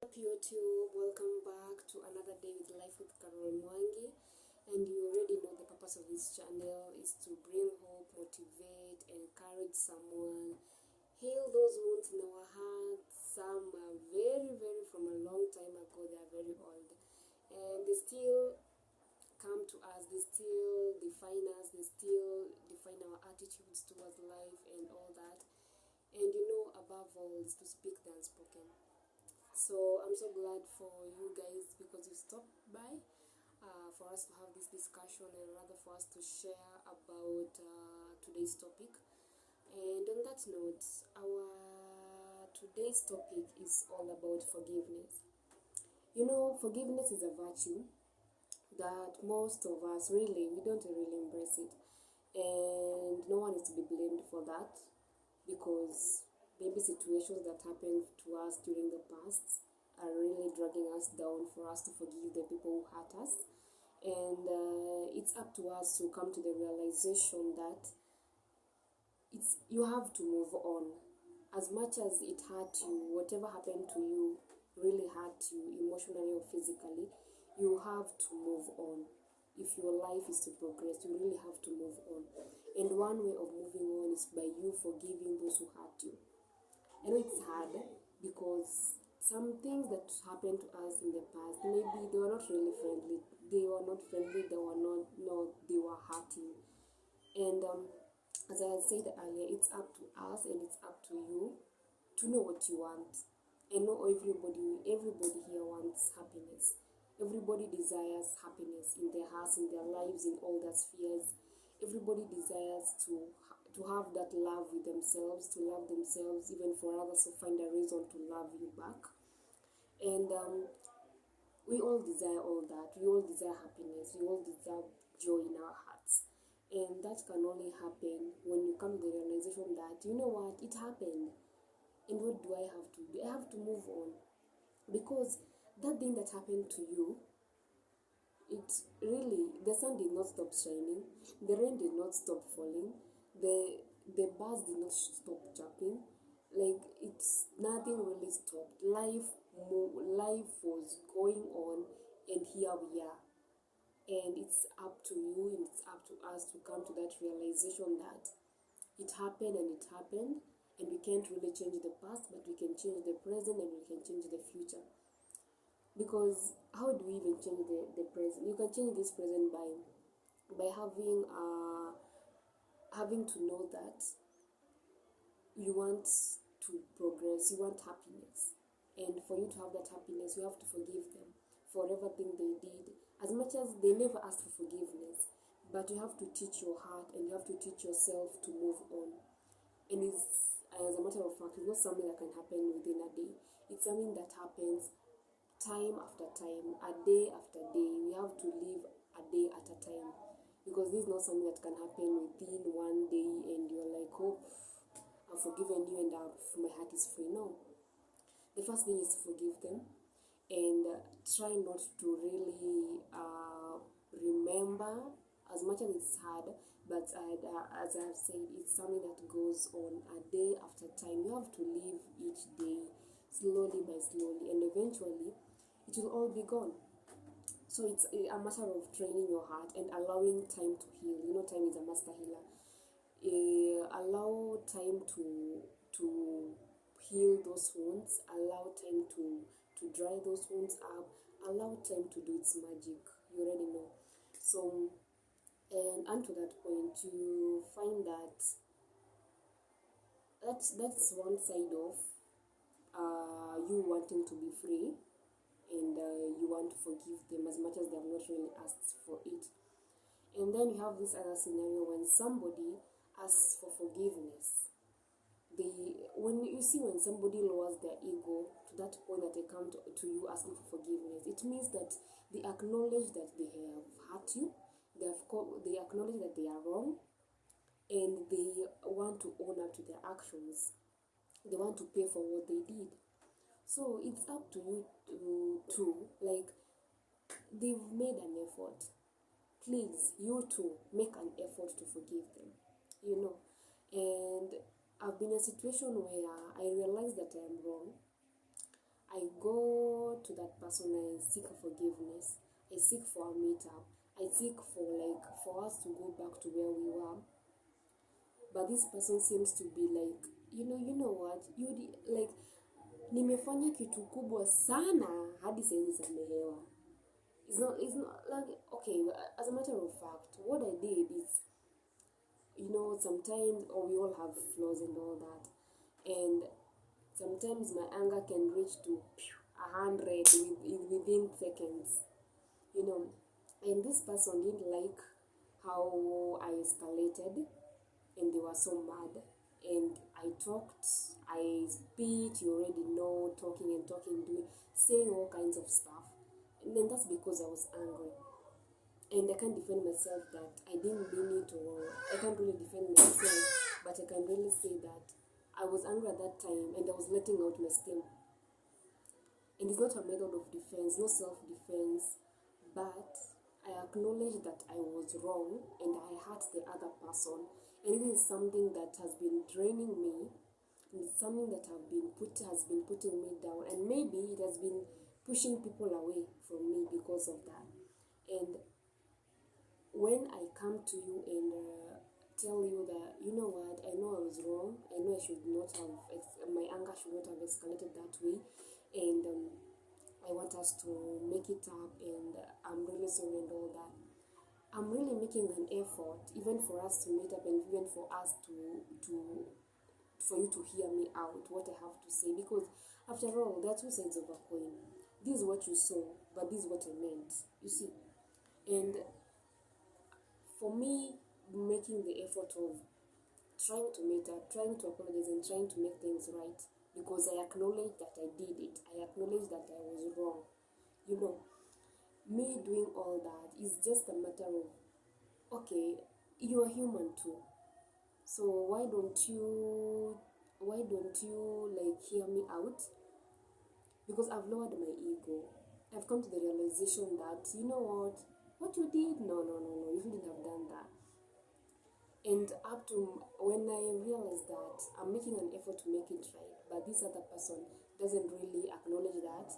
Up YouTube, welcome back to another day with Life with Carol Mwangi. And you already know the purpose of this channel is to bring hope, motivate, encourage someone, heal those wounds in our hearts. Some are very from a long time ago, they are very old, and they still come to us, they still define us, they still define our attitudes towards life and all that. And above all, is to speak the unspoken. So I'm so glad for you guys because you stopped by for us to have this discussion and rather for us to share about today's topic. And on that note, our today's topic is all about forgiveness. Forgiveness is a virtue that most of us we don't really embrace it. And no one is to be blamed for that because maybe situations that happened to us during the past are really dragging us down for us to forgive the people who hurt us. And it's up to us to come to the realization that you have to move on. As much as it hurt you, whatever happened to you really hurt you emotionally or physically, you have to move on. If your life is to progress, you really have to move on. And one way of moving on is by you forgiving those who hurt you. I know it's hard because some things that happened to us in the past, maybe they were not really friendly. They were not friendly, they were not, no, they were hurting. And as I said earlier, it's up to us and it's up to you to know what you want. I know everybody here wants happiness. Everybody desires happiness in their hearts, in their lives, in all their spheres. Everybody desires to have that love with themselves, to love themselves, even for others to find a reason to love you back. And we all desire all that. We all desire happiness. We all desire joy in our hearts. And that can only happen when you come to the realization that, you know what, it happened. And what do I have to do? I have to move on. Because that thing that happened to you, it really, the sun did not stop shining, the rain did not stop falling, the birds did not stop chirping. Like, it's nothing really stopped. Life was going on, and here we are. And it's up to you and it's up to us to come to that realization that it happened and it happened, and we can't really change the past, but we can change the present and we can change the future. Because how do we even change the present? You can change this present by having to know that you want to progress, you want happiness. And for you to have that happiness, you have to forgive them for everything they did. As much as they never asked for forgiveness, but you have to teach your heart and you have to teach yourself to move on. And it's, as a matter of fact, it's not something that can happen within a day. It's something that happens time after time, a day after day. We have to live a day at a time, because this is not something that can happen within one day and you're like, oh, I've forgiven you and my heart is free. No. The first thing is to forgive them and try not to really remember, as much as it's hard, but as I've said, it's something that goes on a day after time. You have to live each day slowly by slowly, and eventually it will all be gone. So it's a matter of training your heart and allowing time to heal. Time is a master healer. Allow time to heal those wounds. Allow time to dry those wounds up. Allow time to do its magic. You already know. So, and unto that point, you find that that's one side of you wanting to be free, and you want to forgive them as much as they have not really asked for it. And then you have this other scenario when somebody asks for forgiveness. When somebody lowers their ego to that point that they come to you asking for forgiveness, it means that they acknowledge that they have hurt you, they acknowledge that they are wrong, and they want to own up to their actions. They want to pay for what they did. So it's up to you to like, they've made an effort. Please, you too, make an effort to forgive them. And I've been in a situation where I realize that I am wrong. I go talk to that person, I seek forgiveness, I seek for a meetup, I seek for us to go back to where we were. But this person seems to be like, you know what, like nimefanya kitu kubwa sana hadi saizi samehewa. It's not like, okay, as a matter of fact, what I did is, sometimes, we all have flaws and all that, and sometimes my anger can reach to 100 within seconds, and this person didn't like how I escalated, and they were so mad, and I talked, I spit, you already know, talking and talking, saying all kinds of stuff, and then that's because I was angry. And I can't defend myself that I didn't mean it, or I can't really defend myself, but I can really say that I was angry at that time and I was letting out my steam. And it's not a method of defense, no self-defense, but I acknowledge that I was wrong and I hurt the other person. And it is something that has been draining me, and it's something that has been putting me down, and maybe it has been pushing people away from me because of that. And when I come to you and tell you that, you know what, I know I was wrong, I know I should not have, my anger should not have escalated that way, and I want us to make it up, and I'm really sorry and all that. I'm really making an effort, even for us to meet up, and even for us for you to hear me out, what I have to say, because after all, there are two sides of a coin. This is what you saw, but this is what I meant, you see. And for me, making the effort of trying to meet up, trying to apologize, and trying to make things right, because I acknowledge that I did it. I acknowledge that I was wrong. Me doing all that is just a matter of, okay, you are human too. So why don't you like hear me out? Because I've lowered my ego. I've come to the realization that, you know what you did, no, you shouldn't have done that. And up to when I realized that I'm making an effort to make it right, but this other person doesn't really acknowledge that,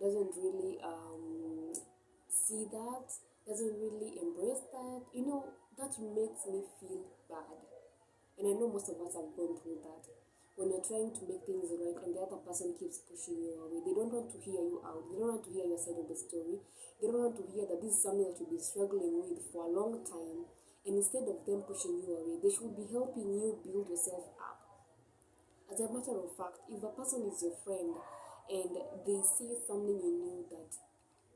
doesn't really see that, doesn't really embrace that, that makes me feel bad. And I know most of us have gone through that. When you're trying to make things right and the other person keeps pushing you away, they don't want to hear you out. They don't want to hear your side of the story. They don't want to hear that this is something that you've been struggling with for a long time. And instead of them pushing you away, they should be helping you build yourself up. As a matter of fact, if a person is your friend and they see something in you that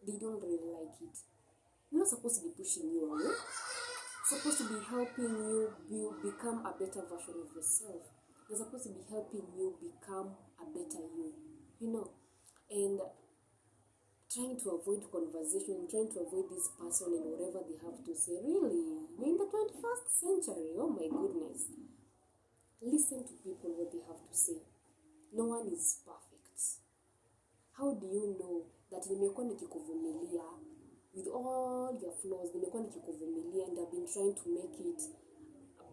they don't really like it, you're not supposed to be pushing you away. You're supposed to be helping you become a better version of yourself. They're supposed to be helping you become a better you, and trying to avoid conversation, trying to avoid this person and whatever they have to say. Really, we're in the 21st century, oh my goodness. Listen to people, what they have to say. No one is perfect. How do you know that nimekuwa nikikuvumilia with all your flaws, nimekuwa nikikuvumilia, and I've been trying to make it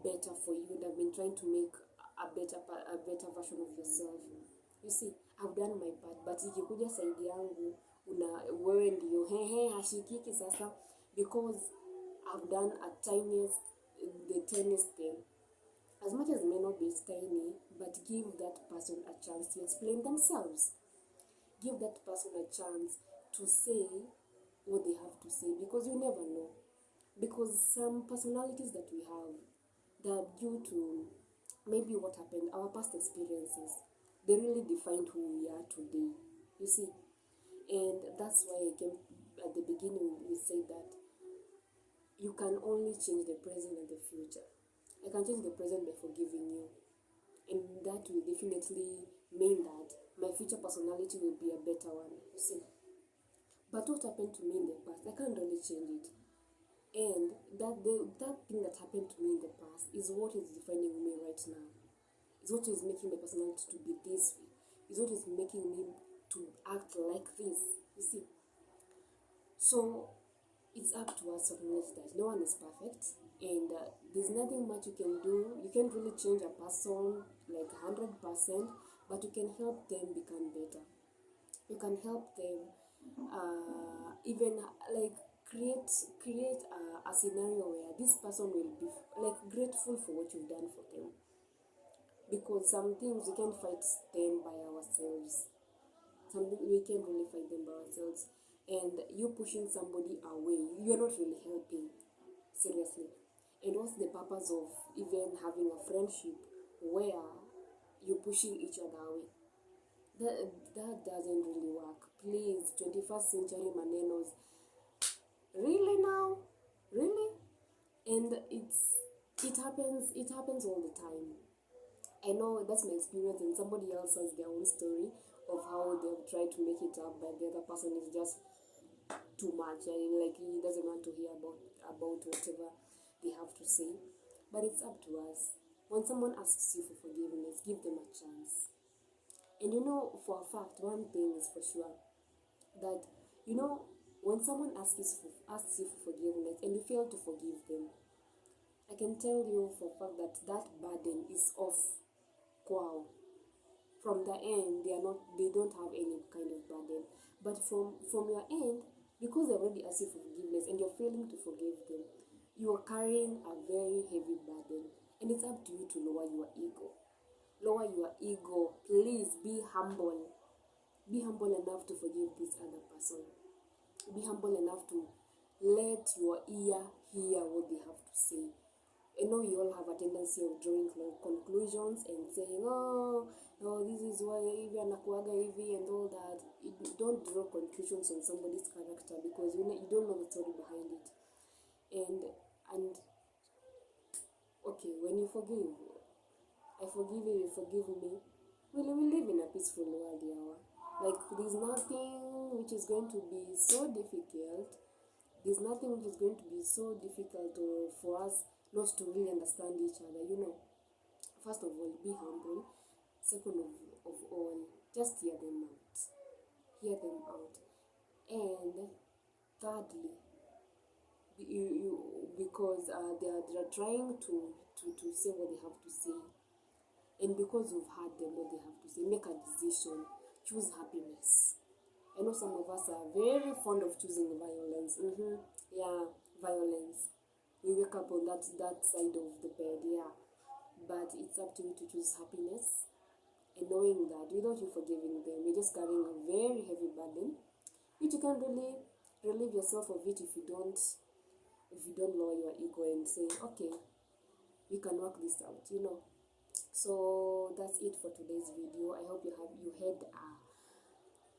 better for you, and I've been trying to make a better version of yourself. You see, I've done my part, but ikikuja side yangu wewe ndio hashikiki sasa, because I've done the tiniest thing. As much as it may not be tiny, but give that person a chance to explain themselves. Give that person a chance to say what they have to say, because you never know. Because some personalities that we have, they are due to maybe what happened, our past experiences. They really defined who we are today, you see. And that's why I came at the beginning, we said that you can only change the present and the future. I can change the present by forgiving you, and that will definitely mean that my future personality will be a better one, you see. But what happened to me in the past, I can't really change it. And that thing that happened to me in the past is what is defining me right now. Is what is making my personality to be this way. Is what is making me to act like this, you see. So it's up to us to acknowledge that no one is perfect, and there's nothing much you can do. You can't really change a person like 100%, but you can help them become better. You can help them, even like create a scenario where this person will be like grateful for what you've done for them, because some things we can't fight them by ourselves. Something we can't really fight them by ourselves. And you pushing somebody away, you're not really helping, seriously. And what's the purpose of even having a friendship where you're pushing each other away? That doesn't really work. Please, 21st century manenos. Really now? Really? And it happens all the time. I know that's my experience, and somebody else has their own story of how they've tried to make it up, but the other person is just too much. Like he doesn't want to hear about whatever they have to say. But it's up to us. When someone asks you for forgiveness, give them a chance. And for a fact, one thing is for sure, that when someone asks you for forgiveness and you fail to forgive them, I can tell you for a fact that that burden is off. Wow. From their end, they don't have any kind of burden. But from your end, because they already asked you for forgiveness and you're failing to forgive them, you are carrying a very heavy burden. And it's up to you to lower your ego. Lower your ego. Please be humble. Be humble enough to forgive this other person. Be humble enough to let your ear hear what they have to say. I know you all have a tendency of drawing conclusions and saying, oh, this is why hivi anakuaga hivi and all that. Don't draw conclusions on somebody's character, because you don't know the story behind it. And okay, when you forgive, I forgive you, you forgive me, we live in a peaceful world, yeah. Like, there's nothing which is going to be so difficult. There's nothing which is going to be so difficult or for us not to really understand each other. First of all, be humble. Second of all, just hear them out. Hear them out. And thirdly, because they're trying to say what they have to say, and because you've heard them what they have to say, make a decision. Choose happiness. I know some of us are very fond of choosing violence. Yeah, violence. We wake up on that side of the bed, yeah. But it's up to you to choose happiness, and knowing that without you forgiving them, you're just carrying a very heavy burden, which you can't really relieve yourself of it if you don't lower your ego and say, okay, we can work this out. So that's it for today's video. I hope you had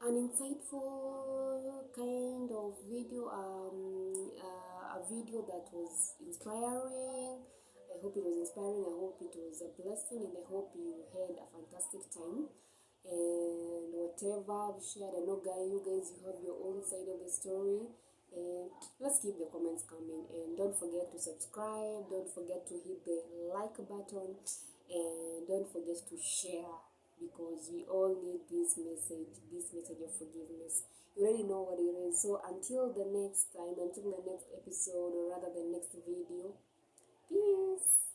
an insightful kind of video, a video that was inspiring. I hope it was inspiring, I hope it was a blessing, and I hope you had a fantastic time. And whatever I've shared, I know you guys, you have your own side of the story. And let's keep the comments coming, and don't forget to subscribe, don't forget to hit the like button, and don't forget to share, because we all need this message of forgiveness. You already know what it is. So until the next time, until the next episode, or rather the next video, peace.